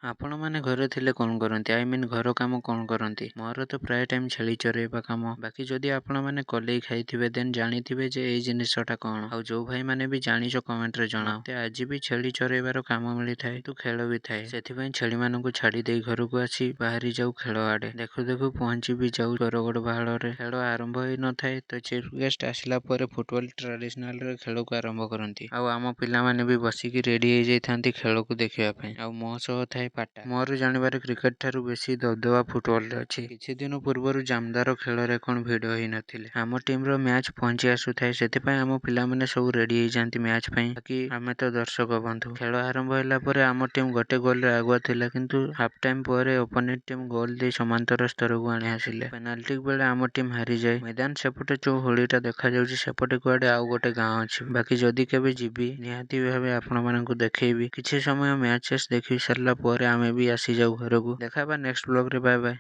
ଆପଣମାନେ ଘରେ ଥିଲେ କଣ କରନ୍ତି? ଘର କାମ କଣ କରନ୍ତି? ମୋର ତ ପ୍ରାୟ ଟାଇମ୍ ଛେଳି ଚରେଇବା କାମ। ବାକି ଯଦି ଆପଣମାନେ କଲେଇ ଖାଇଥିବେ ଦେନ୍ ଜାଣିଥିବେ ଯେ ଏଇ ଜିନିଷଟା କଣ। ଆଉ ଯୋଉ ଭାଇମାନେ ବି ଜାଣିଛ କମେଣ୍ଟରେ ଜଣାଅ। ମତେ ଆଜି ବି ଛେଳି ଚରେଇବାର କାମ ମିଳିଥାଏ, କିନ୍ତୁ ଖେଳ ବି ଥାଏ। ସେଥିପାଇଁ ଛେଳିମାନଙ୍କୁ ଛାଡ଼ି ଦେଇ ଘରକୁ ଆସି ବାହାରି ଯାଉ ଖେଳ ଆଡେ। ଦେଖୁ ଦେଖୁ ପହଞ୍ଚି ବି ଯାଉ ବରଗଡ଼ ପାହାଡ଼ରେ। ଖେଳ ଆରମ୍ଭ ହେଇନଥାଏ ତ ଚିଫ୍ ଗେଷ୍ଟ ଆସିଲା ପରେ ଫୁଟବଲ ଟ୍ରାଡିସନାଲରେ ଖେଳକୁ ଆରମ୍ଭ କରନ୍ତି। ଆଉ ଆମ ପିଲାମାନେ ବି ବସିକି ରେଡି ହେଇଯାଇଥାନ୍ତି ଖେଳକୁ ଦେଖିବା ପାଇଁ। ଆଉ ମୋ ସହ ଥାଏ ପାଟା। ମୋର ଜାଣିବାରେ କ୍ରିକେଟ ଠାରୁ ବେଶୀ ଦବଦବା ଫୁଟବଲରେ ଅଛି। କିଛି ଦିନ ପୂର୍ବରୁ ଜାମଦାର ଖେଳରେ କଣ ଭିଡ଼ ହେଇନଥିଲେ। ଆମ ଟିମର ମ୍ୟାଚ୍ ପହଞ୍ଚି ଆସୁଥାଏ, ସେଥିପାଇଁ ଆମ ପିଲାମାନେ ସବୁ ରେଡି ହେଇଯାନ୍ତି ମ୍ୟାଚ୍ ପାଇଁ। ବାକି ଆମେ ତ ଦର୍ଶକ ବନ୍ଧୁ। ଖେଳ ଆରମ୍ଭ ହେଲା ପରେ ଆମ ଟିମ୍ ଗୋଟେ ଗୋଲରେ ଆଗୁଆ ଥିଲା, କିନ୍ତୁ ହାଫ୍ ଟାଇମ୍ ପରେ ଓପୋନେଣ୍ଟ ଟିମ୍ ଗୋଲ ଦେଇ ସମାନ୍ତର ସ୍ତରକୁ ଆଣି ଆସିଲେ। ପେନାଲ୍ଟି ବେଳେ ଆମ ଟିମ୍ ହାରିଯାଏ। ମଇଦାନ ସେପଟେ ଯୋଉ ହୋଳିଟା ଦେଖାଯାଉଛି ସେପଟେ କୁଆଡେ ଆଉ ଗୋଟେ ଗାଁ ଅଛି। ବାକି ଯଦି କେବେ ଯିବି ନିହାତି ଭାବେ ଆପଣମାନଙ୍କୁ ଦେଖେଇବି। କିଛି ସମୟ ମ୍ୟାଚେସ୍ ଦେଖି ସାରିଲା ପରେ ଆମେ ବି ଆସିଯାଉ ଘରକୁ। ଦେଖା ହେବା ନେକ୍ସଟ ବ୍ଲଗରେ। Bye bye.